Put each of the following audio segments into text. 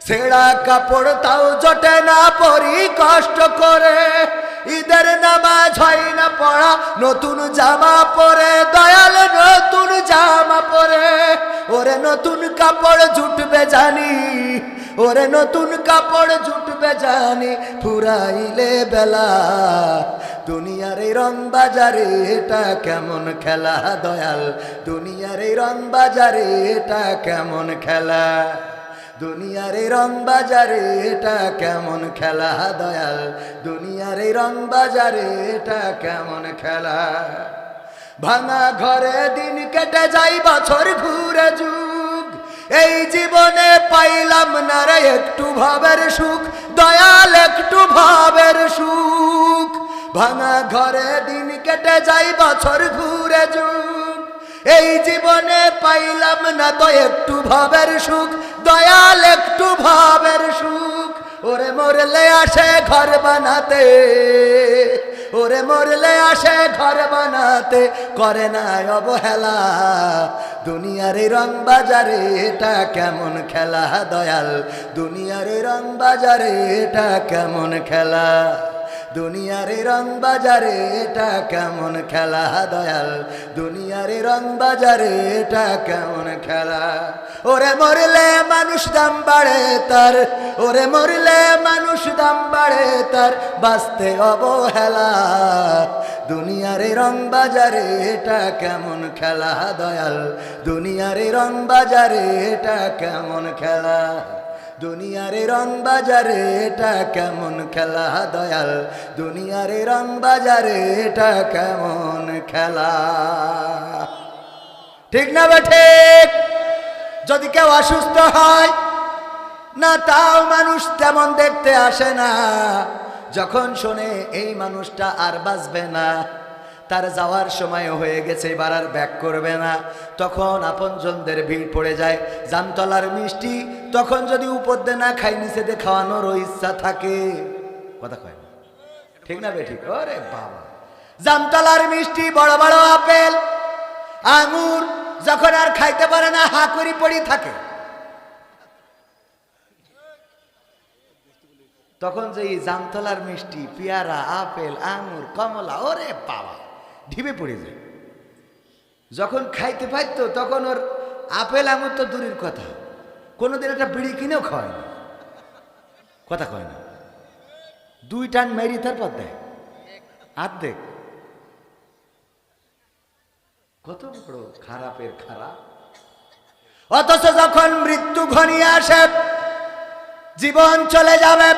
ছেঁড়া কাপড় তাও জোটে না পরি কষ্ট করে, ঈদের নামাজ হয় না পড়া, নতুন জামা পরে দয়াল নতুন জামা পরে। ওরে নতুন কাপড় জুটবে জানি, ওরে নতুন কাপড় জুটবে জানি, ফুরাইলে বেলা। দুনিয়ার এই রং বাজারে এটা কেমন খেলা দয়াল, দুনিয়ার এই রং বাজারে এটা কেমন খেলা, দুনিয়ার এই রং বাজারে এটা কেমন খেলা দয়াল, দুনিয়ার এই রং বাজারে এটা কেমন খেলা। ভাঙা ঘরে দিন কেটে যাই বছর ঘুরে যুগ, এই জীবনে পাইলাম না রে একটু ভাবের সুখ দয়াল, একটু ভাবের সুখ। ভাঙা ঘরে দিন কেটে যাই বছর ঘুরে যুগ, এই জীবনে পাইলাম না তো একটু ভাবের সুখ দয়াল, একটু ভাবের সুখ। ওরে মরলে আসে ঘর বানাতে, ওরে মরলে আসে ঘর বানাতে, করে না অবহেলা। দুনিয়ার এই রং বাজারে এটা কেমন খেলা দয়াল, দুনিয়ার এই রং বাজারে এটা কেমন খেলা, দুনিয়ার এই রং বাজারে এটা কেমন খেলা দয়াল, দুনিয়ার এই রং বাজারে এটা কেমন খেলা। ওরে মরলে মানুষ দাম বাড়ে তার, ওরে মরলে মানুষ দাম বাড়ে তার, বাঁচতে অবহেলা। দুনিয়ার এই রং বাজারে এটা কেমন খেলা দয়াল, দুনিয়ার এই রং বাজারে এটা কেমন খেলা, দুনিয়ার এই রং বাজারে এটা কেমন খেলা দয়াল, দুনিয়ার এই রং বাজারে এটা কেমন খেলা। ঠিক না ঠিক? যদি কেউ অসুস্থ হয় না তাও মানুষ তেমন দেখতে আসে না, যখন শোনে এই মানুষটা আর বাঁচবে না, তার যাওয়ার সময় হয়ে গেছে, এবার আর ব্যাক করবে না, তখন আপনজনদের ভিড় পড়ে যায়। জামতলার মিষ্টি তখন যদি উপর দিয়ে না খাই নিচে দিয়ে খাওয়ানোর ইচ্ছা থাকে, কথা কয় না, ঠিক না বেঠিক? ওরে বাবা, জামতলার মিষ্টি বড় বড় আপেল আঙুর যখন আর খাইতে পারে না হা করি পড়ি থাকে, তখন যে জামতলার মিষ্টি পেয়ারা আপেল আঙুর কমলা, ওরে বাবা ঢিবে পড়ে যায়। যখন খাইতে পারতো তখন ওর আপেল আঙুর তো দূরের কথা, কোনোদিন একটা বিড়ি কিনেও খাওয়ায় না, কথা কয় না, দুই টান মেরি তারপর দেয় আর্ধেক। কত বড় খারাপের খারাপ। অথচ যখন মৃত্যু ঘনিয়ে আসে, জীবন চলে যাবে,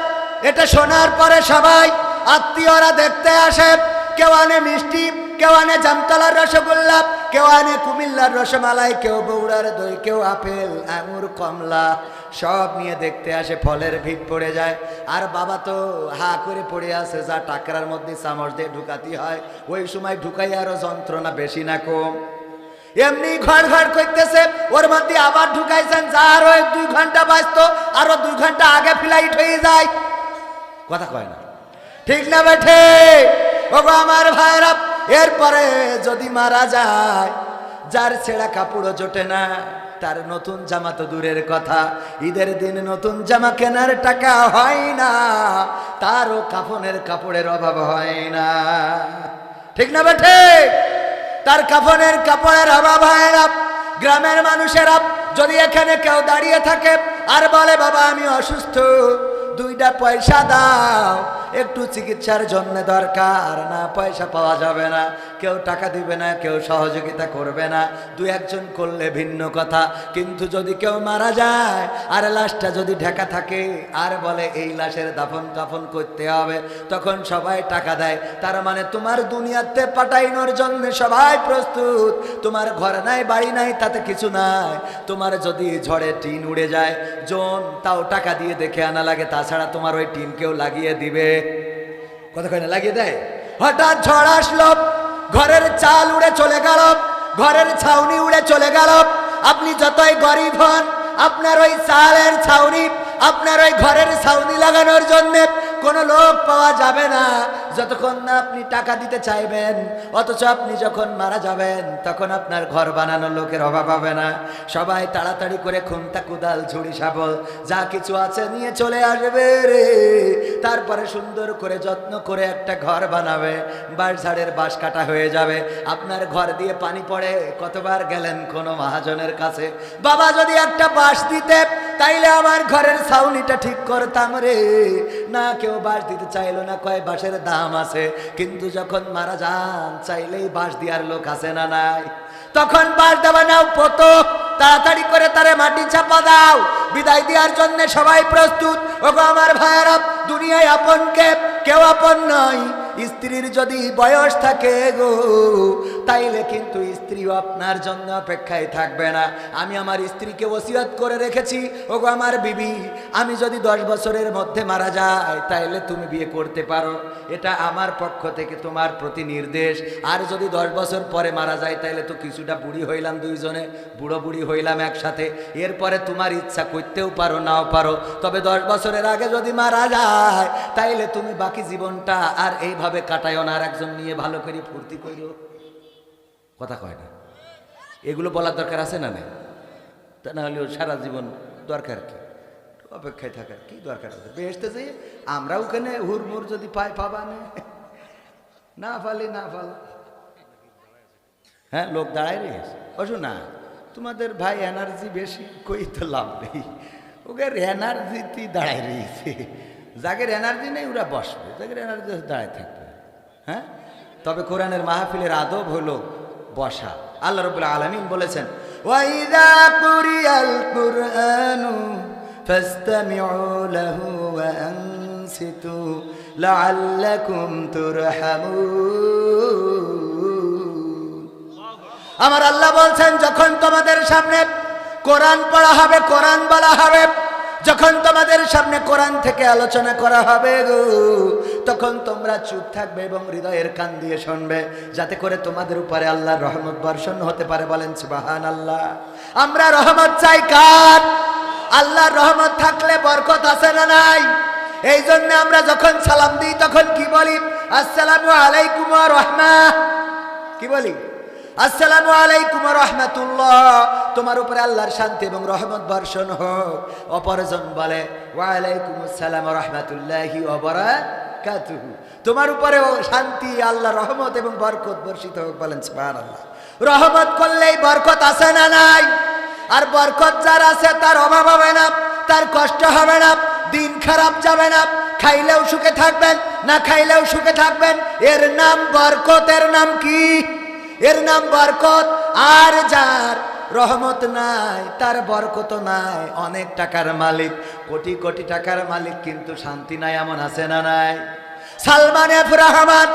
এটা শোনার পরে সবাই আত্মীয়রা দেখতে আসে, কেউ আনে মিষ্টি, কেউ আনে জামতলার রসগোল্লা, কেউ আনে কুমিল্লার রসমালাই, কেউ বৌড়ার দই, কেউ আপেল আঙুর কমলা, সব নিয়ে দেখতে আসে। ফলের ভিড় পড়ে যায়, আর বাবা তো হা করে পড়ে আছে, যা টাকরার মধ্যে চামচ দিয়ে ঢুকাতে হয়, ওই সময় ঢুকাই আরো যন্ত্রণা বেশি না কম। এমনি ঘর ঘর করতেছে, ওর মধ্যে আবার ঢুকাইছেন, যা আরো 2 ঘন্টা বাঁচতো আরো 2 ঘন্টা আগে ফ্লাইট হয়ে যায়, কথা কয় না, ঠিক না বেঠে? ওগো আমার ভাইরা, এরপরে যদি মারা যায়, যার ছেঁড়া কাপড়ও জোটে না, তার নতুন জামা তো দূরের কথা, ঈদের দিন নতুন জামা কেনার টাকা হয় না, তারও কাফনের কাপড়ের অভাব হয় না, ঠিক না বেঠে? তার কাফনের কাপড়ের অভাব হয় না। গ্রামের মানুষেরা যদি এখানে কেউ দাঁড়িয়ে থাকে আর বলে বাবা আমি অসুস্থ, 2টা পয়সা দাও, একটু চিকিৎসার জন্য দরকার, না পয়সা পাওয়া যাবে না, কেউ টাকা দিবে না, কেউ সহযোগিতা করবে না, 2-1 জন করলে ভিন্ন কথা। কিন্তু যদি কেউ মারা যায় আর লাশটা যদি ঢাকা থাকে আর বলে এই লাশের দাফন কাফন করতে হবে, তখন সবাই টাকা দেয়। তার মানে তোমার দুনিয়াতে পাঠাইনোর জন্য সবাই প্রস্তুত। তোমার ঘর নাই বাড়ি নাই তাতে কিছু নাই, তোমার যদি ঝড়ে টিন উড়ে যায় জন, তাও টাকা দিয়ে দেখে আনা লাগে, তাছাড়া তোমার ওই টিন কেউ লাগিয়ে দিবে, কথা কয় না, লাগিয়ে দেয়। হঠাৎ ঝড় আসলো, ঘরের চাল উড়ে চলে গেল, ঘরের ছাউনি উড়ে চলে গেল, আপনি যতই গরিব হন আপনার ওই চালের ছাউনি, আপনার ওই ঘরের ছাউনি লাগানোর জন্য কোনো লোক পাওয়া যাবে না যতক্ষণ না আপনি টাকা দিতে চাইবেন। অথচ আপনি যখন মারা যাবেন তখন আপনার ঘর বানানোর লোকের অভাব হবে না। সবাই তাড়াতাড়ি করে খুন্তা কুদাল ঝুড়ি শাবল যা কিছু আছে নিয়ে চলে আসবে রে। তারপরে সুন্দর করে যত্ন করে একটা ঘর বানাবে। বাঁশ ঝাড়ের বাঁশ কাটা হয়ে যাবে। আপনার ঘর দিয়ে পানি পড়ে, কতবার গেলেন কোনো মহাজনের কাছে, বাবা যদি একটা বাঁশ দিতে তাইলে আমার ঘরের ছাউনিটা ঠিক করতাম রে। না, কেউ বাঁশ দিতে চাইলো না, কয় বাঁশের দাম আছে। কিন্তু যখন মারা যান চাইলেই বাঁশ দেওয়ার লোক আছে না নাই? তখন বাঁশ দেওয়া নাও পতো, তাড়াতাড়ি করে তারে মাটি চাপা দাও। বিদায় দেওয়ার জন্য সবাই প্রস্তুত। ওগো আমার ভাইয়েরা, দুনিয়ায় আপনকে কেউ আপন নয়। স্ত্রীর যদি বয়স থাকে গো, তাইলে কিন্তু স্ত্রীও আপনার জন্য অপেক্ষায় থাকবে না। আমি আমার স্ত্রীকে ওসিয়ত করে রেখেছি, ওগো আমার বিবি, আমি যদি 10 বছরের মধ্যে মারা যাই তাইলে তুমি বিয়ে করতে পারো। এটা আমার পক্ষ থেকে তোমার প্রতি নির্দেশ। আর যদি 10 বছর পরে মারা যায় তাইলে তো কিছুটা বুড়ি হইলাম, দুইজনে বুড়ো বুড়ি হইলাম একসাথে। এরপরে তোমার ইচ্ছা করতেও পারো নাও পারো, তবে 10 বছরের আগে যদি মারা যায় তাইলে তুমি বাকি জীবনটা আর এইভাবে কাটায়ও না, আর একজন নিয়ে ভালো করে ফুর্তি করো। কথা কয় না? এগুলো বলার দরকার আছে না? নেই? তা না হলেও সারা জীবন দরকার কি? অপেক্ষায় থাকার কি দরকার আছে? বেহেশতে যাই আমরা ওখানে হুড়মুড় যদি পাই পাবা না পালি না পাল। হ্যাঁ, লোক দাঁড়ায় রয়েছে। বসো না, তোমাদের ভাই এনার্জি বেশি, কই তো লাভ নেই। ওদের এনার্জিতে দাঁড়ায় রয়েছে। যাদের এনার্জি নেই ওরা বসবে, যাদের এনার্জি দাঁড়ায় থাকবে। হ্যাঁ, তবে কোরআনের মাহফিলের আদব হলো বসা। আল্লাহ রাব্বুল আলামিন বলেছেন, ওয়াইযা কুরিয়াল কুরআনু ফাসতামিউ লাহু ওয়া আনসিতু লাআল্লাকুম তুরহামুন। আমার আল্লাহ বলছেন, যখন তোমাদের সামনে কোরআন পড়া হবে, কোরআন বলা হবে, যখন তোমাদের সামনে কোরআন থেকে আলোচনা করা হবে গো, তখন তোমরা চুপ থাকবে এবং হৃদয়ের কান দিয়ে শুনবে, যাতে করে তোমাদের উপরে আল্লাহর রহমত বর্ষণ হতে পারে। বলেন সুবহানাল্লাহ। আমরা রহমত চাই কার? আল্লাহর রহমত থাকলে বরকত আছে না নাই? এই জন্য আমরা যখন সালাম দিই তখন কি বলি? আসসালামু আলাইকুম ওয়া রাহমাহ। কি বলি? আসসালামু আলাইকুম ওয়া রাহমাতুল্লাহ, তোমার উপরে আল্লাহর শান্তি এবং রহমত বর্ষণ হোক। অপরজন বলে ওয়া আলাইকুমুস সালাম ওয়া রাহমাতুল্লাহি ওয়া বারাকাতুহু, তোমার উপরেও শান্তি, আল্লাহর রহমত এবং বরকত বর্ষিত হোক। বলেন সুবহানাল্লাহ। রহমত করলেই বরকত আছে না নাই? আর বরকত যার আছে তার অভাব হবে না, তার কষ্ট হবে না, দিন খারাপ যাবে না, খাইলেও সুখে থাকবেন, না খাইলেও সুখে থাকবেন। এর নাম বরকত। এর নাম কি? এর নাম বরকত। আর যার রহমত নাই তার বরকত নাই। অনেক টাকার মালিক, কোটি কোটি টাকার মালিক, কিন্তু শান্তি নাই, এমন আছে না নাই? সালমান এফ রহমান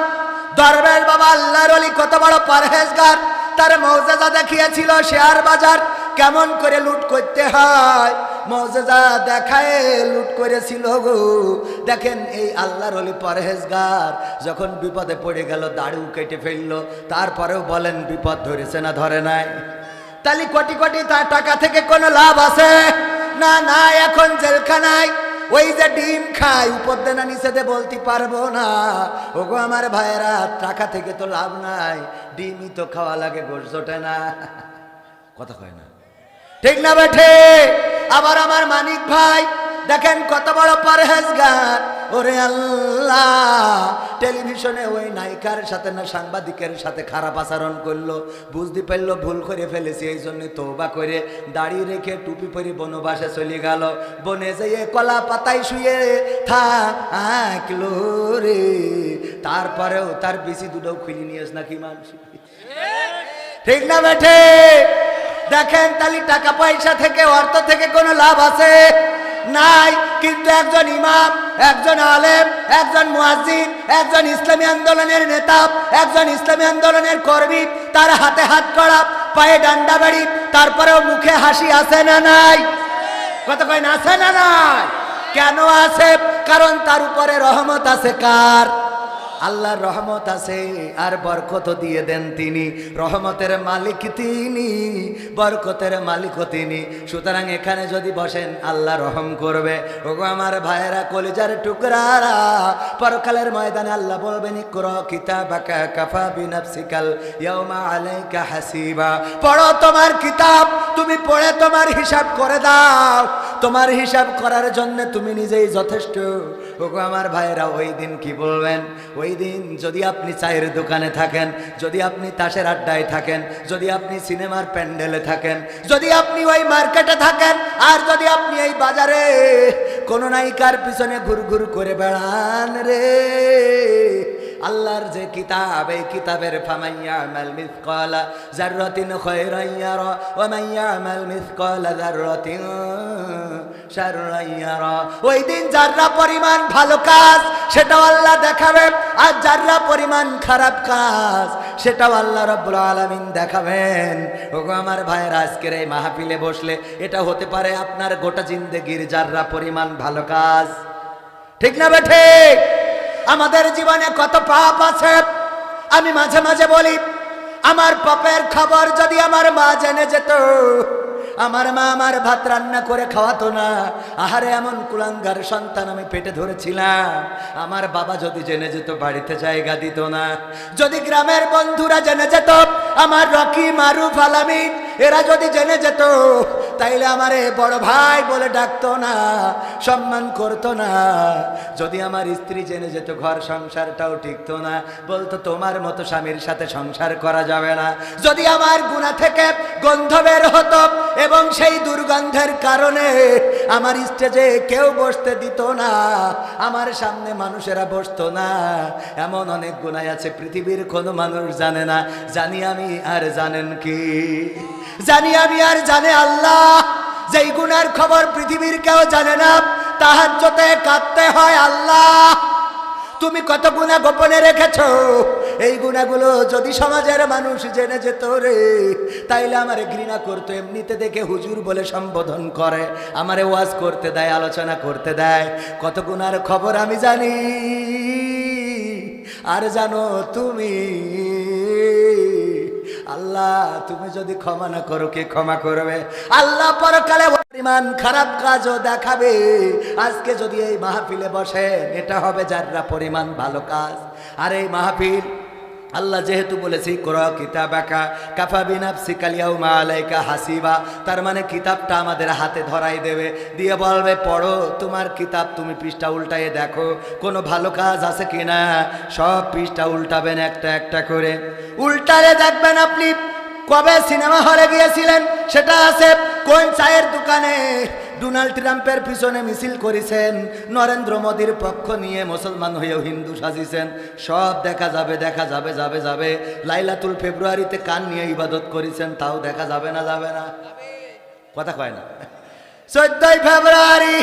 দরবেশ বাবা আল্লাহর ওলি, কত বড় পরহেজগার, তার মৌজেজা দেখিয়েছিল শেয়ার বাজার কেমন করে লুট করতে হয়। মৌজেজা দেখায় লুট করেছিল গো। দেখেন এই আল্লাহর ওলি পরহেজগার যখন বিপদে পড়ে গেল, দাড়িও কেটে ফেললো, তারপরেও বলেন বিপদ ধরেছে না ধরে নাই? তাহলে কোটি কোটি তার টাকা থেকে কোনো লাভ আছে না? না, এখন জেলখানায় ওই যে ডিম খাই, উপর দেনা নিচে দে বলতে পারবো না। ওগো আমার ভাইয়েরা, টাকা থেকে তো লাভ নাই, ডিমই তো খাওয়া লাগে, গোশ জোটে না। কথা কয় না? ঠিক না বেঠে? আবার আমার মানিক ভাই দেখেন কত বড় পরহেজগার। ওরে আল্লাহ, টেলিভিশনে ওই নায়িকার সাথে না সাংবাদিকের সাথে খারাপ আচরণ করলো, বুঝতে পারলো ভুল করে ফেলেছি, এই জন্য তওবা করে দাড়ি রেখে টুপি পরে বনবাসে চলে গেল। বনে যেয়ে কলা পাতায় শুয়ে থাকলো রে। তারপরেও তার বেশি দুটো খুলি নিয়েছ নাকি মানুষ? ঠিক না বেঠে? দেখেন তাহলে টাকা পয়সা থেকে, অর্থ থেকে কোনো লাভ আছে নাই? কিন্তু একজন ইমাম, একজন আলেম, একজন মুয়াজ্জিন, একজন ইসলামী আন্দোলনের নেতা, একজন ইসলামী আন্দোলনের কর্মী, তার হাতে হাত করা, পায়ে ডান্ডা বাড়ি, তারপরেও মুখে হাসি আছে না নাই? কত কয় না? আছে না নাই? কেন আছে? কারণ তার উপরে রহমত আছে। কার? আল্লাহর রহমত আছে আর বরকত দিয়ে দেন তিনি, রহমতের মালিক তিনি, বরকতের মালিকও তিনি। সুতরাং এখানে যদি বসেন আল্লাহ রহম করবে। ওগো আমার ভাইয়েরা, কলিজার টুকরারা, পরকালের ময়দানে আল্লাহ বলবেন ইকরা কিতাবাকা কাফা বিনাফসিকাল ইয়াউমা আলাইকা হাসিবা। পড়ো তোমার কিতাব, তুমি পড়ে তোমার হিসাব করে দাও, তোমার হিসাব করার জন্য তুমি নিজেই যথেষ্ট। ওগো আমার ভাইয়েরা, ওই দিন কি বলবেন? ওই দিন যদি আপনি চায়ের দোকানে থাকেন, যদি আপনি তাসের আড্ডায় থাকেন, যদি আপনি সিনেমার প্যান্ডেলে থাকেন, যদি আপনি ওই মার্কেটে থাকেন, আর যদি আপনি এই বাজারে কোন নায়িকার পিছনে ঘুরঘুর করে বেড়ান রে, আল্লাহর যে কিতাব, এই কিতাবের ফামাইয়ামাল মিসকালা যাররাতিন খায়রান ইয়ারা ওয়া মাইয়ামাল মিসকালা যাররাতিন শাররান ইয়ারা। ওই দিন যাররা পরিমাণ ভালো কাজ সেটাও আল্লাহ দেখাবে, আর যাররা পরিমাণ খারাপ কাজ সেটাও আল্লাহ রাব্বুল আলামিন দেখাবেন। ওগো আমার ভাইয়েরা, আজকের এই মাহফিলে বসলে এটা হতে পারে আপনার গোটা জিন্দেগির যাররা পরিমাণ ভালো কাজ। ঠিক না বেঠে? আমাদের জীবনে কত পাপ আছে। আমি মাঝে মাঝে বলি, আমার পাপের খবর যদি আমার মা জেনে যেত, আমার মা আমার ভাত রান্না করে খাওয়াতো না। আহারে, এমন কুলাঙ্গার সন্তান আমি পেটে ধরেছিলাম। আমার বাবা যদি জেনে যেত, বাড়িতে জায়গা দিত না। যদি গ্রামের বন্ধুরা জেনে যেত, আমার রকি, মারুফ, আলামিন এরা যদি জেনে যেত, তাইলে আমারে বড় ভাই বলে ডাকতো না, সম্মান করতো না। যদি আমার স্ত্রী জেনে যেত, ঘর সংসারটাও টিকতো না, বলতো তোমার মতো স্বামীর সাথে সংসার করা যাবে না। যদি আমার গুনাহ থেকে গন্ধ বের হতো এবং সেই দুর্গন্ধের কারণে আমার স্টেজে কেউ বসতে দিত না, আমার সামনে মানুষেরা বসতো না, এমন অনেক গুনাহ আছে পৃথিবীর কোনো মানুষ জানে না। জানি আমি, আর জানেন কি? জানি আমি, আর জানে আল্লাহ। যেই গুনার খবর পৃথিবীর কেউ জানে না, তাহাজ্জুদে কাঁদতে হয় আল্লাহ। তুমি কত গুনাহ গোপনে রেখেছো, এই গুনাহগুলো যদি সমাজের মানুষ জেনে যেত রে, তাইলে আমারে ঘৃণা করতো। এমনিতে দেখে হুজুর বলে সম্বোধন করে, আমারে ওয়াজ করতে দেয়, আলোচনা করতে দেয়। কত গুনার খবর আমি জানি, আর জানো তুমি। আল্লাহ, তুমি যদি ক্ষমা না করো, কে ক্ষমা করবে? আল্লাহ পরকালে পরিমাণ খারাপ কাজও দেখাবে। আজকে যদি এই মাহফিলে বসেন, এটা হবে যাররা পরিমাণ ভালো কাজ। আর এই মাহফিল আল্লাহ যেহেতু বলেছি ইকরা কিতাবাকা কাফা বিনাফসিকাল ইয়াউমা আলাইকা হাসিবা, তার মানে কিতাবটা আমাদের হাতে ধরাই দেবে, দিয়ে বলবে পড়ো তোমার কিতাব, তুমি পৃষ্ঠা উল্টায়ে দেখো কোনো ভালো কাজ আছে কিনা। সব পৃষ্ঠা উল্টাবেন একটা একটা করে, উল্টালে দেখবেন আপনি কবে সিনেমা হলে গিয়েছিলেন সেটা আছে, কোন চায়ের দোকানে ডোনাল্ড ট্রাম্পের পিছনে মিছিল করেছেন, নরেন্দ্র মোদীর পক্ষ নিয়ে মুসলমান হয়েও হিন্দু সাজিয়েছেন, সব দেখা যাবে, দেখা যাবে, যাবে যাবে। লাইলাতুল ফেব্রুয়ারিতে কান নিয়ে ইবাদত করেছেন, তাও দেখা যাবে না, যাবে না? কথা কয় না? 14ই ফেব্রুয়ারি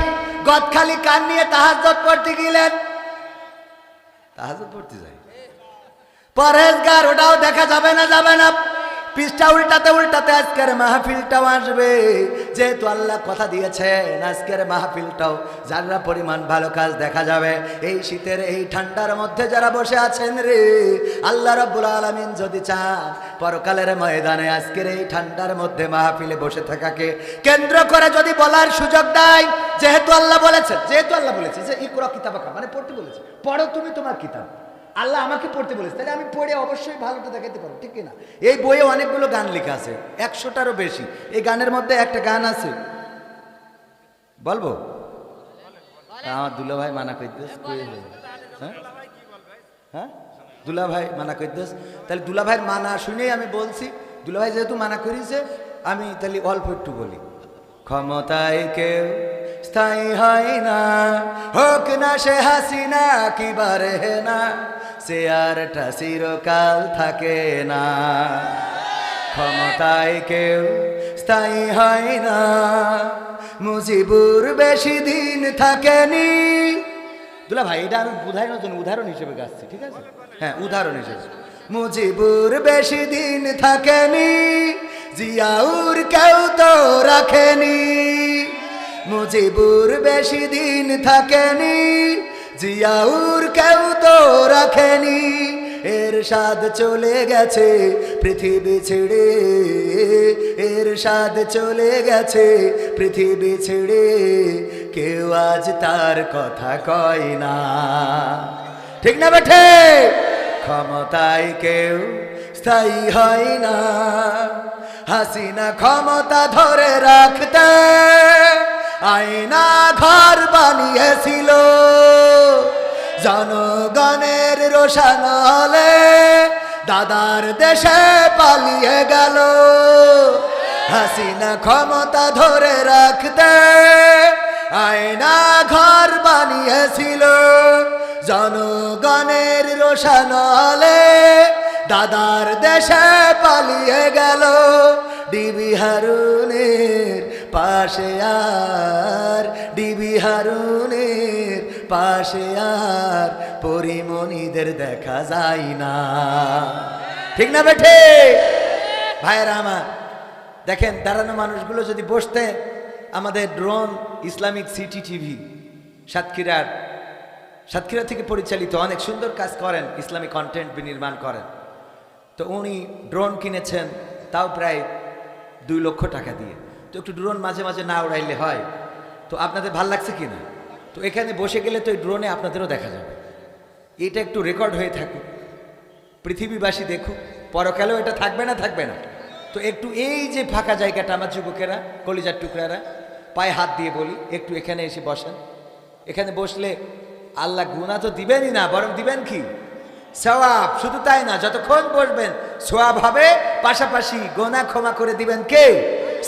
গদখালি কান নিয়ে তাহাজ্জুদ পড়তে গেলেন, তাহাজ্জুদ পড়তে যায় পরেশগার, ওটাও দেখা যাবে না, যাবে না? পৃষ্ঠা উল্টাতে উল্টাতে আজকের মাহফিলটাও আসবে। যেহেতু আল্লাহ কথা দিয়েছেন, আজকের মাহফিলটাও যারা পরিমাণ ভালো কাজ দেখা যাবে। এই শীতের এই ঠান্ডার মধ্যে যারা বসে আছেন রে, আল্লাহ রাব্বুল আলামিন যদি চান, পরকালের ময়দানে আজকের এই ঠান্ডার মধ্যে মাহফিলে বসে থাকাকে কেন্দ্র করে যদি বলার সুযোগ দেয়, যেহেতু আল্লাহ বলেছেন, যে ইকরা কিতাবাকা, মানে পড়তে বলেছে, পড়ো তুমি তোমার কিতাব। আল্লাহ আমাকে পড়তে বলেছে, তাহলে আমি পড়ে অবশ্যই ভালোটা দেখাতে পারবো, ঠিক কিনা? এই বইয়ে অনেকগুলো গান লেখা আছে, 100টারও বেশি। এই গানের মধ্যে একটা গান আছে, বলবো? আমার দুলা ভাই মানা করতেস, হ্যাঁ দুলা ভাই মানা করতেস, তাহলে দুলা ভাইয়ের মানা শুনেই আমি বলছি। দুলা ভাই যেহেতু মানা করেছে, আমি তাহলে অল্প একটু বলি। ক্ষমতায় কেউ স্থায়ী হয় না, হোক না সে হাসিনা কি বারে না, সে আরটা চিরকাল থাকে না। ক্ষমতায় কেউ স্থায়ী হয় না, মুজিবুর বেশি দিন থাকেনি। দুলা ভাই, এটা আমি বুঝাইনোর জন্য উদাহরণ হিসেবে গাচ্ছি, ঠিক আছে? হ্যাঁ, উদাহরণ হিসেবে। মুজিবুর বেশি দিন থাকেনি, জিয়াউর কেউ তো রাখেনি। মুজিবুর বেশি দিন থাকেনি, জিয়াউর কেউ তো রাখেনি, এর স্বাদ চলে গেছে পৃথিবী ছেড়ে, এর স্বাদ চলে গেছে পৃথিবী ছেড়ে, কেউ আজ তার কথা কয় না। ঠিক না বেঠে? ক্ষমতায় কেউ স্থায়ী হয় না, হাসিনা ক্ষমতা ধরে রাখতে আয়না ঘর বানিয়েছিল, জনগণের রোশানলে দাদার দেশে পালিয়ে গেল। হাসিনা ক্ষমতা ধরে রাখতে আয়না ঘর বানিয়েছিল, জনগণের রোশানলে দাদার দেশে পালিয়ে গেল। ডিবি হারুনের পাশে আর, ডিবি হারুনের পাশে আর পরিমণিদের দেখা যায় না। ঠিক না বেঠে? ভাইয়েরা আমার, দেখেন দাঁড়ানো মানুষগুলো যদি বসতে, আমাদের drone Islamic city TV Satkhira থেকে পরিচালিত, অনেক সুন্দর কাজ করেন, ইসলামিক কন্টেন্ট বিনির্মাণ করেন। তো উনি ড্রোন কিনেছেন, তাও প্রায় 2 লক্ষ টাকা দিয়ে। তো একটু ড্রোন মাঝে মাঝে না উড়াইলে হয়? তো আপনাদের ভাল লাগছে কি না? তো এখানে বসে গেলে তো এই ড্রোনে আপনাদেরও দেখা যাবে, এটা একটু রেকর্ড হয়ে থাকুক, পৃথিবীবাসী দেখুক, পরকালেও এটা থাকবে না থাকবে না। তো একটু এই যে ফাঁকা জায়গাটা, আমার যুবকেরা, কলিজার টুকরারা, পায়ে হাত দিয়ে বলি, একটু এখানে এসে বসেন। এখানে বসলে আল্লাহ গুনাহ তো দিবেনই না, বরং দিবেন কি? সওয়াব। শুধু তাই না, যতক্ষণ বসবেন সওয়াব হবে, পাশাপাশি গুনাহ ক্ষমা করে দিবেন কে?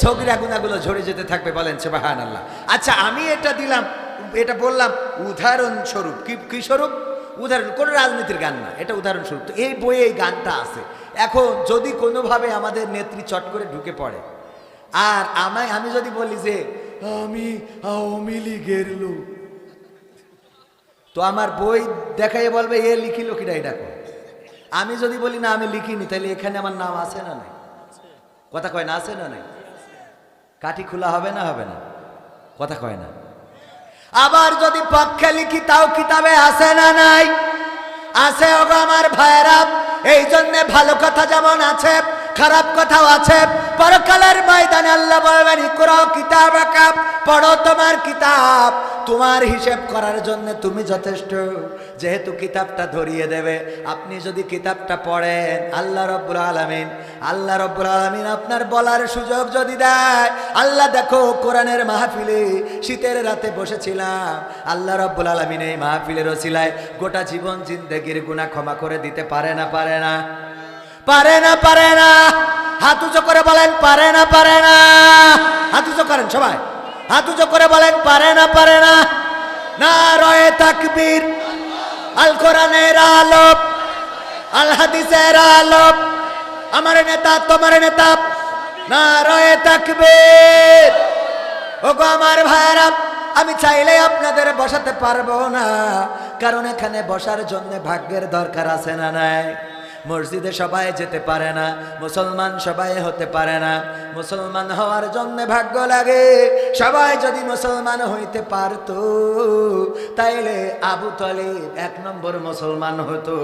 সগীরা গুনাহগুলো ঝরে যেতে থাকবে, বলেন সুবহানাল্লাহ। আচ্ছা, আমি এটা দিলাম, এটা বললাম উদাহরণস্বরূপ। কি স্বরূপ? উদাহরণ, কোনো রাজনীতির গান না, এটা উদাহরণস্বরূপ। তো এই বইয়ে এই গানটা আছে। এখন যদি কোনোভাবে আমাদের নেত্রী চট করে ঢুকে পড়ে, আর আমি যদি বলি যে আমি আওয়ামী লীগের লোক, তো আমার বই দেখাই বলবে এ লিখিল কিনা এটা। আমি যদি বলি না আমি লিখিনি, তাহলে এখানে আমার নাম আছে না নাই? কথা কয় না, আছে না নাই? কাঠি খোলা হবে না হবে না? কথা কয় না। আবার যদি পক্ষে লিখি, তাও কিতাবে আছে না নাই? আছে ওগো আমার ভাইয়েরা। এই জন্য ভালো কথা যেমন আছে, খারাপ কথাও আছে। পরকালের ময়দানে আল্লাহ বলবেন ইকরা কিতাবাকা, পড়ো তোমার কিতাব, তোমার হিসেব করার জন্য তুমি যথেষ্ট। যেহেতু কিতাবটা ধরিয়ে দেবে, আপনি যদি কিতাবটা পড়েন, আল্লাহ রব্বুল আলামিন আপনার বলার সুযোগ যদি দেয়, আল্লাহ দেখো কোরআনের মাহফিলে শীতের রাতে বসেছিলাম, আল্লাহ রব্বুল আলামিন এই মাহফিলের ওসিলায় গোটা জীবন জিন্দেগির গুনাহ ক্ষমা করে দিতে পারে না? পারে না? পারে না? পারে না? হাত উঁচু করে বলেন পারে না? পারে না? হাত উঁচু করেন সবাই, হাত উঁচু করে বলেন পারে না? পারে না? নারায়ে তাকবীর। আল কোরআনের আলো, আল হাদিসের আলো, আমার নেতা তোমার নেতা, নারায়ে তাকবীর। ওগো আমার ভাইরা, আমি চাইলে আপনাদের বসাতে পারবো না, কারণ এখানে বসার জন্য ভাগ্যের দরকার আছে না নাই? মসজিদে সবাই যেতে পারে না, মুসলমান সবাই হতে পারে না। মুসলমান হওয়ার জন্য ভাগ্য লাগে। সবাই যদি মুসলমান হইতে পারতো, তাইলে আবু তালিব 1 নম্বর মুসলমান হতো।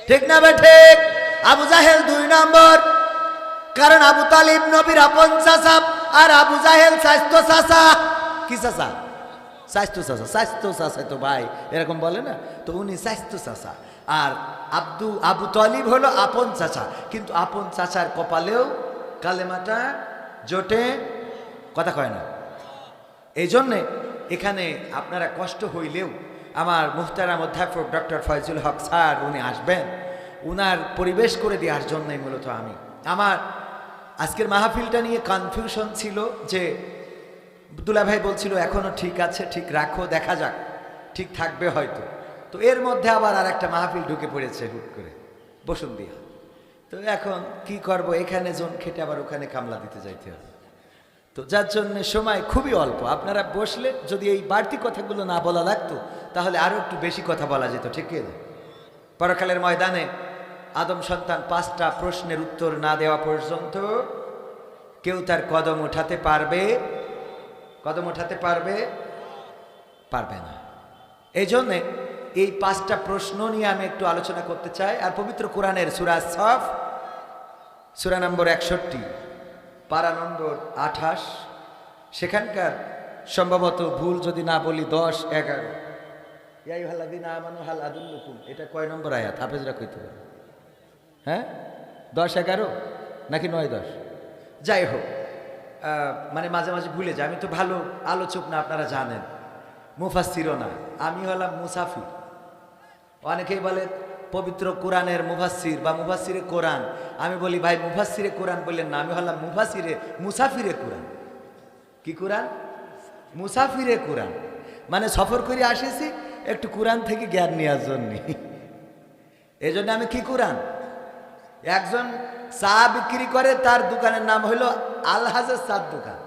ঠিক না বেঠিক? আবু জাহেল 2 নম্বর, কারণ আবু তালিব নবীর আপন চাচা, আর আবু জাহেল স্বাস্থ্য চাচা। কি চাচা? স্বাস্থ্য চাচা। স্বাস্থ্য চাচা তো ভাই এরকম বলে না, তো উনি স্বাস্থ্য চাচা। আর আবু তালিব হলো আপন চাচা, কিন্তু আপন চাচার কপালেও কালেমাটা জোটে, কথা কয় না। এই জন্যে এখানে আপনারা কষ্ট হইলেও আমার মুহতারাম অধ্যাপক ডক্টর ফয়জুল হক স্যার উনি আসবেন, উনার পরিবেশ করে দেওয়ার জন্যই মূলত আমার আজকের মাহফিলটা নিয়ে কনফিউশন ছিল যে দুলাভাই বলছিল এখনো ঠিক আছে, ঠিক রাখো, দেখা যাক, ঠিক থাকবে হয়তো। তো এর মধ্যে আবার আর একটা মাহফিল ঢুকে পড়েছে হুট করে বসুন দিয়া। তো এখন কি করব, এখানে জন খেটে আবার ওখানে কামলা দিতে যাইতে হবে। তো যার জন্য সময় খুবই অল্প। আপনারা বসলে যদি এই বাড়তি কথাগুলো না বলা লাগতো, তাহলে আরো একটু বেশি কথা বলা যেত। ঠিক না? পরকালের ময়দানে আদম সন্তান 5টা প্রশ্নের উত্তর না দেওয়া পর্যন্ত কেউ তার কদম উঠাতে পারবে? কদম উঠাতে পারবে? পারবে না। এই জন্যে এই 5টা প্রশ্ন নিয়ে আমি একটু আলোচনা করতে চাই। আর পবিত্র কোরআনের সূরা সফ সূরা নম্বর 61 পারা নম্বর 28, সেখানকার সম্ভবত ভুল যদি না বলি 10-11, ইয়া আইয়ুহাল্লাযীনা আমানু হাল আদুল্লুকুম, এটা কয় নম্বর আয়াত? হাফেজরা কইতে পারে। হ্যাঁ, 10-11 নাকি 9-10? যাই হোক, মানে মাঝে মাঝে ভুলে যায়। আমি তো ভালো আলোচক না, আপনারা জানেন, মুফাসসিরও না, আমি হলাম মুসাফির। অনেকেই বলে পবিত্র কোরআনের মুফাসসির বা মুফাসসিরে কোরআন। আমি বলি ভাই মুফাসসিরে কোরআন বললেন না, আমি হলাম মুসাফিরে কোরআন। কি কোরআন? মুসাফিরে কোরআন, মানে সফর করে আসেছি একটু কোরআন থেকে জ্ঞান নেওয়ার জন্য। এই জন্য আমি কি কোরআন, একজন চা বিক্রি করে, তার দোকানের নাম হইল আলহাজের চার দোকান।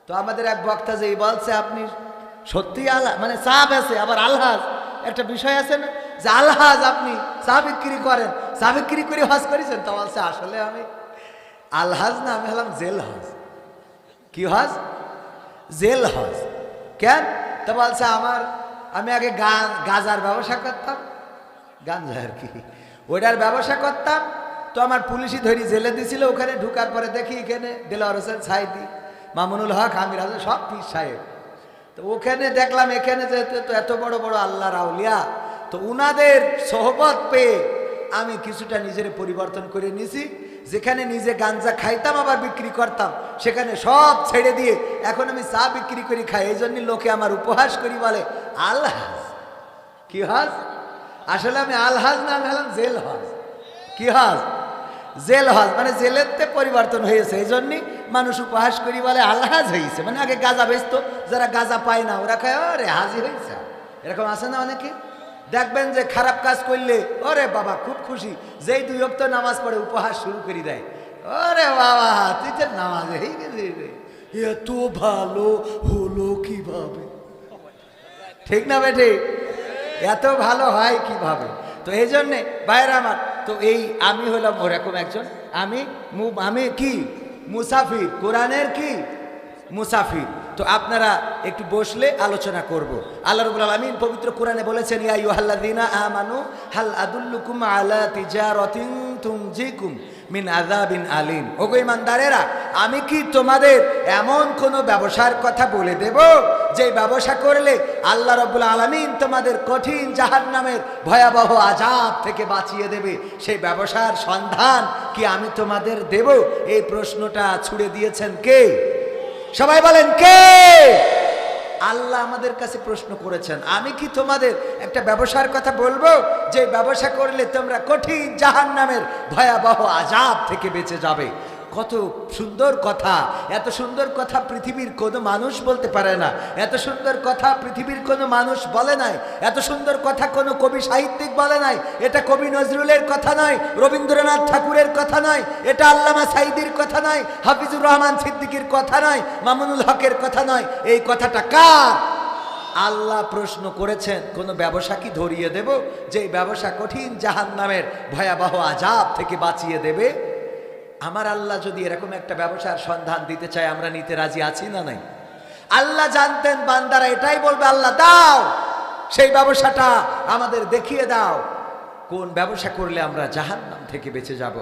তো আমাদের এক বক্তা যে বলছে আপনি সত্যি মানে চা বেচে আবার আলহাজ, একটা বিষয় আছে না যে আলহাজ আপনি চা বিক্রি করেন, চা বিক্রি করে হজ করেছেন? তা বলছে আসলে আমি আলহাজ না, আমি হলাম জেল হজ। কি হজ? জেল হজ। কেন? তা বলছে আমি আগে গাঁজার ব্যবসা করতাম, গাঞ্জা আর কি, ওইটার ব্যবসা করতাম। তো আমার পুলিশই ধরি জেলে দিছিল। ওখানে ঢুকার পরে দেখি এখানে দেলোয়ার হোসেন সাইদি, মামুনুল হক, আমির হাসান, সব পীর সাহেব। তো ওখানে দেখলাম এখানে যেহেতু তো এত বড় বড় আল্লাহর আউলিয়া, তো উনাদের সোহবত পেয়ে আমি কিছুটা নিজের পরিবর্তন করে নিয়েছি। যেখানে নিজে গাঞ্জা খাইতাম আবার বিক্রি করতাম, সেখানে সব ছেড়ে দিয়ে এখন আমি চা বিক্রি করি খাই। এই জন্য লোকে আমার উপহাস করি, বলে আলহাজ। কি হজ? আসলে আমি আলহাজ না, আমি হলাম জেল হজ। কি হজ? জেল হজ, মানে জেলেতে পরিবর্তন হয়েছে। এই জন্যই মানুষ উপহাস করি, বলে আলহাজ হয়েছে। মানে আগে গাঁজা বেচতো, যারা গাঁজা পায় না ওরা খায় ওরে হাজি হয়েছে। এরকম আছে না অনেকে? দেখবেন যে খারাপ কাজ করলে ওরে বাবা খুব খুশি, যেই 2 ওয়াক্ত নামাজ পড়ে উপহাস শুরু করে দেয়, ওরে বাবা তুই তো নামাজ হয়ে গেছে, এত ভালো হলো কিভাবে? ঠিক না বেঠে? এত ভালো হয় কিভাবে? তো এই জন্যে বাইরে আমার তো এই আমি হলাম ওরকম একজন, আমি কি মুসাফির, কোরআনের কি মুসাফির। তো আপনারা একটু বসলে আলোচনা করব। আল্লাহ রাব্বুল আলামিন পবিত্র কোরআনে বলেছেন, ইয়া আইয়ুহাল্লাযীনা আমানু হাল আদুল্লুকুম আলা তিজারাতিন তুনজিকুম মিন আযাবিন আলিম। ওগো ঈমানদারেরা, আমি কি তোমাদের এমন কোন ব্যবসার কথা বলে দেব যে ব্যবসা করলে আল্লাহ রাব্বুল আলামিন তোমাদের কঠিন জাহান্নামের ভয়াবহ আযাব থেকে বাঁচিয়ে দেবে? সেই ব্যবসার সন্ধান কি আমি তোমাদের দেব? এই প্রশ্নটা ছুড়ে দিয়েছেন কে? সবাই বলেন কে? আল্লাহ আমাদের কাছে প্রশ্ন করেছেন, আমি কি তোমাদের একটা ব্যবসার কথা বলবো যে ব্যবসা করলে তোমরা কঠিন জাহান্নামের ভয়াবহ আযাব থেকে বেঁচে যাবে? কত সুন্দর কথা! এত সুন্দর কথা পৃথিবীর কোনো মানুষ বলতে পারে না, এত সুন্দর কথা পৃথিবীর কোনো মানুষ বলে নাই, এত সুন্দর কথা কোনো কবি সাহিত্যিক বলে নাই। এটা কবি নজরুলের কথা নয়, রবীন্দ্রনাথ ঠাকুরের কথা নয়, এটা আল্লামা সাঈদীর কথা নয়, হাফিজুর রহমান সিদ্দিকীর কথা নয়, মামুনুল হকের কথা নয়। এই কথাটা কার? আল্লাহ প্রশ্ন করেছেন, কোন ব্যবসা কি ধরিয়ে দেব যে ব্যবসা কঠিন জাহান্নামের ভয়াবহ আযাব থেকে বাঁচিয়ে দেবে? আমার আল্লাহ যদি এরকম একটা ব্যবসার সন্ধান দিতে চায়, আমরা নিতে রাজি আছি না নাই? আল্লাহ জানতেন বান্দারা এটাই বলবে, আল্লাহ দাও সেই ব্যবসাটা আমাদের দেখিয়ে দাও, কোন ব্যবসা করলে আমরা জাহান্নাম থেকে বেঁচে যাব।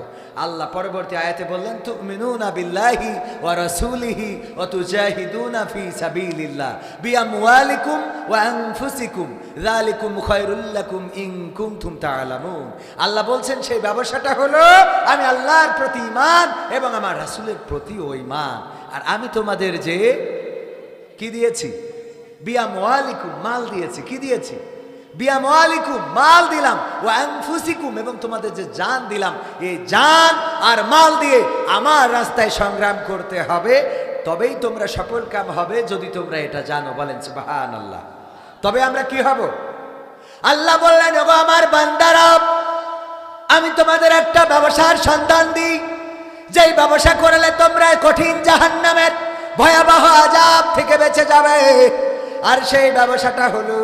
আল্লাহ পরবর্তী আয়াতে বললেন, তুমিনুনা বিল্লাহি ওয়া রাসূলিহি ওয়া তুজাহিদুনা ফি সাবিলিল্লাহ বিআমওয়ালিকুম ওয়া আনফুসিকুম যালিকুম খায়রুল লাকুম ইন কুনতুম তা'লামুন। আল্লাহ বলছেন সেই ব্যবসাটা হলো আমি আল্লাহর প্রতি ঈমান এবং আমার রাসূলের প্রতিও ঈমান। আর আমি তোমাদের যে কি দিয়েছি? বিআমওয়ালিকুম, মাল দিয়েছি। কি দিয়েছি? বিআমওয়ালিকুম, মাল দিলাম, ওয়া আনফুসিকুম, এবং তোমাদের যে জান দিলাম, এই জান আর মাল দিয়ে আমার রাস্তায় সংগ্রাম করতে হবে, তবেই তোমরা সফল কাম হবে। যদি তোমরা এটা জানো, বলেন সুবহানাল্লাহ। তবে আমরা কি হব? আল্লাহ বললেন, ওগো আমার বান্দারা, আমি তোমাদের একটা ব্যবসার সন্ধান দিই, যেই ব্যবসা করলে তোমরা কঠিন জাহান্নামের ভয়াবহ আযাব থেকে বেঁচে যাবে। আর সেই ব্যবসাটা হলো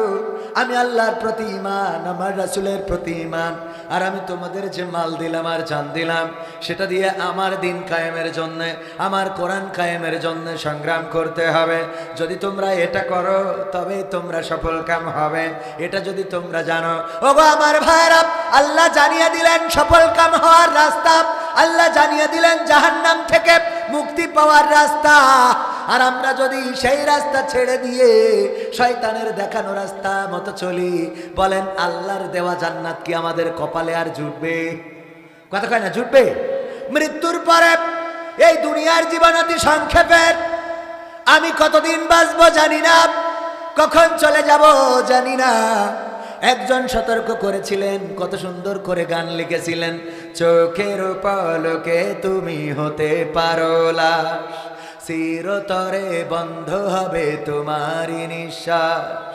আমি আল্লাহর প্রতি ঈমান, আমার রাসূলের প্রতি ঈমান, আর আমি তোমাদের যে মাল দিলাম আর জান দিলাম সেটা দিয়ে আমার দিন কায়েমের জন্য, আমার কোরআন কায়েমের জন্য সংগ্রাম করতে হবে। যদি তোমরা এটা করো তবেই তোমরা সফলকাম হবে, এটা যদি তোমরা জানো। ওগো আমার ভাইরা, আল্লাহ জানিয়ে দিলেন সফলকাম হওয়ার রাস্তা, আল্লাহ জানিয়ে দিলেন জাহান্নাম থেকে মুক্তি পাওয়ার রাস্তা। আর আমরা যদি সেই রাস্তা ছেড়ে দিয়ে শয়তানের দেখানো রাস্তা মতো চলি, বলেন আল্লাহর দেওয়া জান্নাত কি আমাদের কপালে আর জুটবে? কথা কয় না, জুটবে? মৃত্যুর পরে এই দুনিয়ার জীবন অতি সংক্ষেপের। আমি কতদিন বাঁচবো জানি না, কখন চলে যাব জানি না। একজন সতর্ক করেছিলেন, কত সুন্দর করে গান লিখেছিলেন, চোখের পলকে তুমি হতে পারো লাশ, চিরতরে বন্ধ হবে তোমারই নিঃশ্বাস,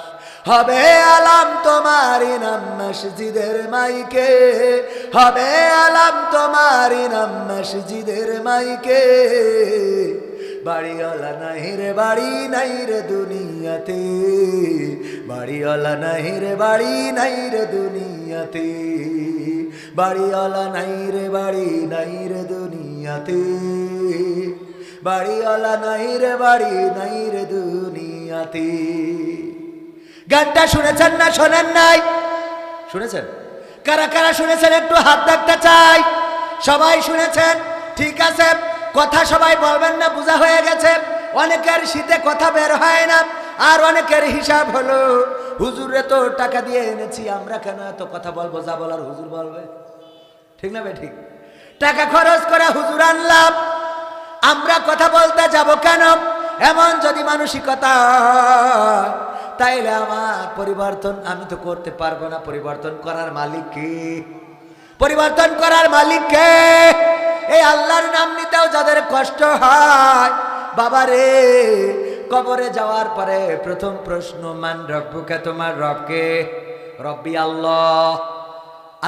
হবে আলাম তোমারই নাম মসজিদের মাইকে, হবে আলাম তোমারই নাম মসজিদের মাইকে। বাড়িওয়ালা নাই রে বাড়ি নাই রে দুনিয়াতে, বাড়িওয়ালা নাই রে বাড়ি নাই রে দুনিয়াতে, বাড়িওয়ালা নাই রে বাড়ি নাই রে দুনিয়াতে, বাড়িওয়ালা নাই রে বাড়ি নাই রে দুনিয়াতে। গানটা শুনেছেন না শোনেন নাই? শুনেছেন? কারা কারা শুনেছেন একটু হাত দেখতে চাই। সবাই শুনেছেন, ঠিক আছে। কথা সবাই বলবেন না, বোঝা হয়ে গেছে। অনেকের শীতে কথা বের হয় না, আর অনেকের হিসাব হলো হুজুরে তো টাকা দিয়ে এনেছি, আমরা কেন এত কথা বলবো, যা বলার হুজুর বলবে। ঠিক না বে ঠিক? টাকা খরচ করে হুজুর আনলাম, আমরা কথা বলতে যাব কেন? এমন যদি মানসিকতা, তাইলে আমার পরিবর্তন আমি তো করতে পারবো না। পরিবর্তন করার মালিক কে? পরিবর্তন করার মালিক কে? এই আল্লাহর নাম নিতেও যাদের কষ্ট হয়, বাবা রে, কবরে যাওয়ার পরে প্রথম প্রশ্ন, মান রব্বুকা, তোমার রবকে? রব্বি আল্লাহ।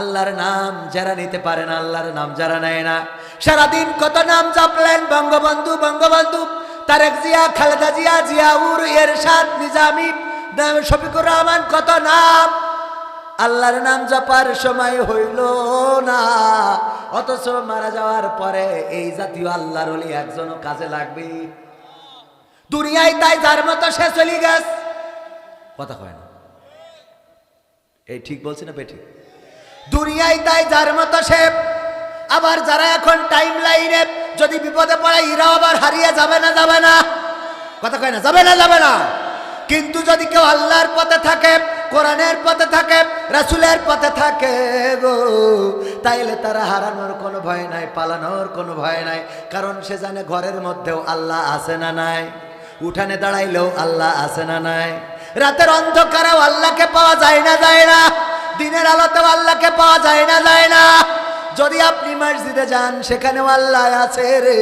আল্লাহর নাম যারা নিতে পারে না, আল্লাহর নাম যারা নেয় না, সারাদিন কত নাম জপলেন, বঙ্গবন্ধু, বঙ্গবন্ধু, তারেক জিয়া, খালেদা জিয়া, জিয়াউর, এরশাদ, নিজামী, শফিকুর রহমান, কত নাম। আল্লাহর নাম জপার সময় হইল না, অথচ মারা যাওয়ার পরে এই জাতীয় আল্লাহর ওলি একজনও কাজে লাগবে দুনিয়ায়? তাই যার মতো সে চলি গেছে। কথা কয় না, এই ঠিক বলছি না বেঠিক? দুনিয়ায় তাই যার মতো সে। আবার যারা এখন টাইম লাইনে যদি বিপদে পড়ে, এরাও আবার হারিয়ে যাবে না, যাবে না? কথা কয় না, যাবে না, যাবে না? কিন্তু যদি কেউ আল্লাহর পথে থাকে, কোরআনের পথে থাকে, রাসূলের পথে থাকে গো, তাইলে তারা হারানোর কোনো ভয় নাই, পালানোর কোনো ভয় নাই। কারণ সে জানে ঘরের মধ্যেও আল্লাহ আছে না নাই, উঠানে দাঁড়াইলেও আল্লাহ আছে না নাই, রাতের অন্ধকারেও আল্লাহকে পাওয়া যায় না, যায় না, দিনের আলোতেও আল্লাহকে পাওয়া যায় না, যায় না। যদি আপনি মসজিদে যান, সেখানেও আল্লাহ আছে রে।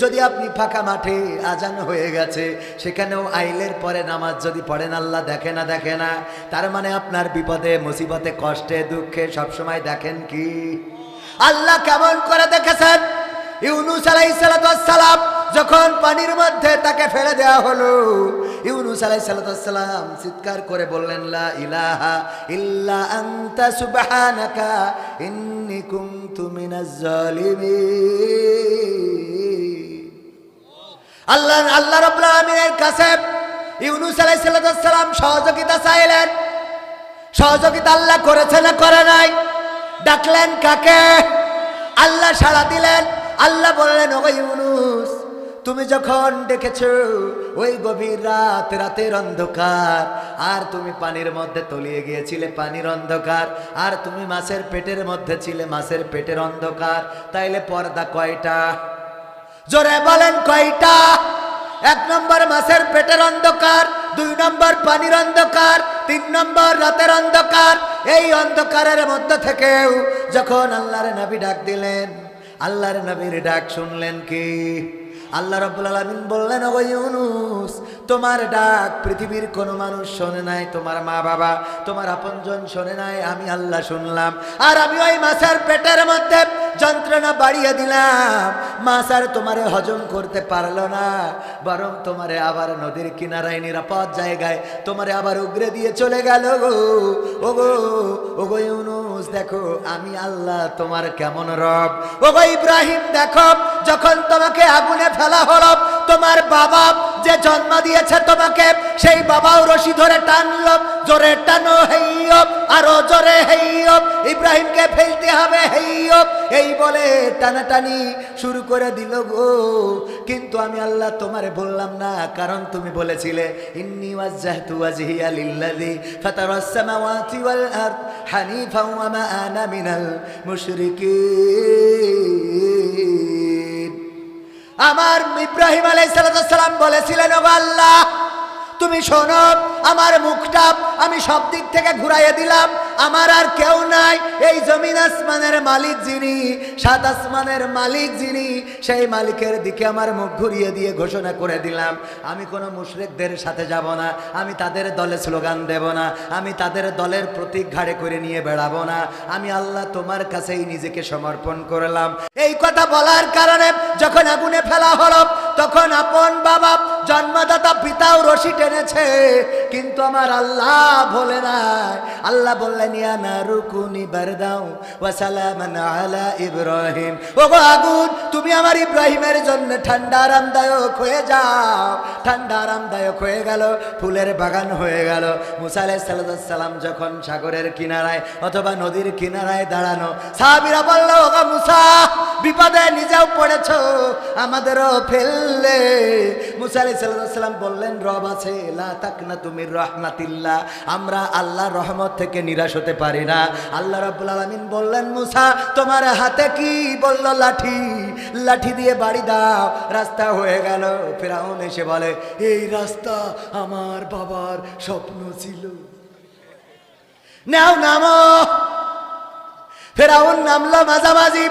যদি আপনি ফাঁকা মাঠে, আজান হয়ে গেছে, সেখানেও আইলের পরে নামাজ যদি পড়েন, আল্লাহ দেখে না, দেখে না? তার মানে আপনার বিপদে, মুসিবতে, কষ্টে, দুঃখে সবসময় দেখেন কি? আল্লাহ কেমন করে দেখেছেন? ইউনূস আলাইহিস সালাম যখন পানির মধ্যে তাকে ফেলে দেওয়া হলো, ইউনূস আলাইহিস সালাম চিৎকার করে বললেন, লা ইলাহা ইল্লা আনতা সুবহানাকা ইন্নী কুনতু মিনাজ জালিমিন। আল্লাহ রাব্বুল আলামিনের কাছে ইউনূস আলাইহিস সালাম সহযোগিতা চাইলেন। সহযোগিতা আল্লাহ করেছে না করে নাই? ডাকলেন কাকে? আল্লাহ সাড়া দিলেন। আল্লাহ বললেন, ও ইউনূস, তুমি যখন ডেকেছো ওই গভীর রাত, রাতের অন্ধকার, আর তুমি পানির মধ্যে তলিয়ে গিয়েছিলে, পানির অন্ধকার, আর তুমি মাছের পেটের মধ্যে ছিলে, মাছের পেটের অন্ধকার, তাইলে পর্দা কয়টা? জোরে বলেন কয়টা? 1 নম্বর মাছের পেটের অন্ধকার, 2 নম্বর পানির অন্ধকার, 3 নম্বর রাতের অন্ধকার। এই অন্ধকারের মধ্যে থেকেও যখন আল্লাহর নবী ডাক দিলেন, আল্লাহর নবীর ডাক শুনলেন কি? আল্লাহ রাব্বুল আলামিন বললেন, ও ইউনুস, তোমার ডাক পৃথিবীর কোনো মানুষ শোনে নাই, তোমার মা বাবা, তোমার আপনজন শোনে নাই, আমি আল্লাহ শুনলাম। আর আমি ওই মাছের পেটের মধ্যে যন্ত্রণা বাড়িয়ে দিলাম। মাছ আর তোমারে হজম করতে পারলো না, বরং তোমারে আবার নদীর কিনারায় নিরাপদ জায়গায় তোমারে আবার উগরে দিয়ে চলে গেল গো। ওগো ইউনুস, দেখো আমি আল্লাহ তোমার কেমন রব। ওগো ইব্রাহিম, দেখো যখন তোমাকে আগুনে ফেলা হলো, তোমার বাবা যে জন্ম দিয়েছে তোমাকে, সেই বাবাও রশি ধরে টানলো, জোরে টানো হেইয়ো, আরো জোরে হেইয়ো, ইব্রাহিমকে ফেলতে হবে হেইয়ো, এই বলে টানাটানি শুরু করে দিল গো। কিন্তু আমি আল্লাহ তোমারে বললাম না, কারণ তুমি বলেছিলে ইন্নী ওয়াজ্জাহতু ওয়াজহিয়া লিল্লাযী ফাতারাস সামাওয়াতি ওয়াল আরদ হানিফাও ওয়া মা আনা মিনাল মুশরিকিন। আমার ইব্রাহিম আলাইহিস সালাম বলেছিলেন, ও আল্লাহ তুমি শোনো, আমার মুখটা আমি সব দিক থেকে ঘুরাইয়ে দিলাম, আমার আর কেউ নাই, এই জমিন আসমানের মালিক যিনি, সাত আসমানের মালিক যিনি, সেই মালিকের দিকে আমার মুখ ঘুরিয়ে দিয়ে ঘোষণা করে দিলাম, আমি কোনো মুশরিকদের সাথে যাব না, আমি তাদের দলে স্লোগান দেব না, আমি তাদের দলের প্রতীক ঘাড়ে করে নিয়ে বেড়াবো না, আমি আল্লাহ তোমার কাছেই নিজেকে সমর্পণ করলাম। এই কথা বলার কারণে যখন আগুনে ফেলা হলো, তখন আপন বাবা জন্মদাতা পিতাও রশি টেনেছে, কিন্তু আমার আল্লাহ বলে নাই। আল্লাহ বললেন, ইয়া নারু কুনি বারদাও ওয়া সালামান আলা ইব্রাহিম, ওগো আগুন, তুমি আমার ইব্রাহিমের জন্য ঠান্ডা আরামদায়ক হয়ে যাও। ঠান্ডা আরামদায়ক হয়ে গেল, ফুলের বাগান হয়ে গেল। মুসা আলাইহিস সালাম যখন সাগরের কিনারায় অথবা নদীর কিনারায় দাঁড়ানো, সাহাবীরা বলল, ওগো মুসা, বিপদে নিজেও পড়েছো, আমাদেরও ফেললে। মুসা আলাইহিস সালাম বললেন, রব আছে, লা তাকনাতু মির রাহমাতিল্লাহ, আমরা আল্লাহর রহমত থেকে নিরাশ হতে পারি না। আল্লাহ রাব্বুল আলামিন বললেন, মুসা তোমার হাতে কি? বলল, লাঠি। লাঠি দিয়ে বাড়ি দাও, রাস্তা হয়ে গেল। ফিরআউন এসে বলে, এই রাস্তা আমার বাবার স্বপ্ন ছিল, নাও নামো। ফিরআউন নামলো মাঝামাঝি,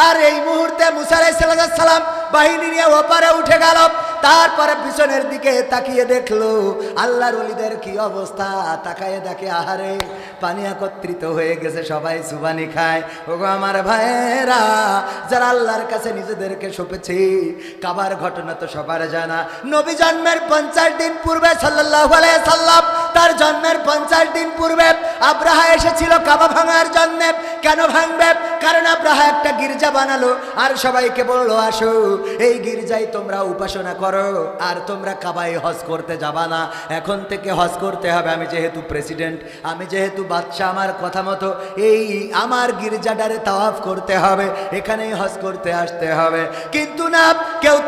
আর এই মুহূর্তে মুসা আলাইহিস সালাম বাহিনী নিয়ে ওপারে উঠে গেল। তারপরে পিছনের দিকে তাকিয়ে দেখলো আল্লাহর ওলিদের কি অবস্থা। তাকায়ে দেখে, আহারে পানি একত্রিত হয়ে গেছে, সবাই সুবানি খায়। ওগো আমার ভাইয়েরা, যারা আল্লাহর কাছে নিজেদেরকে সঁপেছে, কাবার ঘটনা তো সবার জানা। নবী জন্মের 50 দিন পূর্বে সাল্লাল্লাহু আলাইহি সাল্লাম, তার জন্মের 50 দিন পূর্বে আব্রাহা এসেছিল কাবা ভাঙার জন্য। কেন ভাঙবে? কারণ আব্রাহা একটা গির্জা বানালো আর সবাইকে বললো, আসো এই গির্জায় তোমরা উপাসনা করো, আর তোমরা কাবায় হজ করতে যাবা না, এখন থেকে হজ করতে হবে। আমি যেহেতু প্রেসিডেন্ট, আমি যেহেতু বাদশা, আমার কথা মতো এই আমার গির্জাটারে তাওয়াফ করতে হবে, এখানেই হজ করতে আসতে হবে। কিন্তু না, কেউ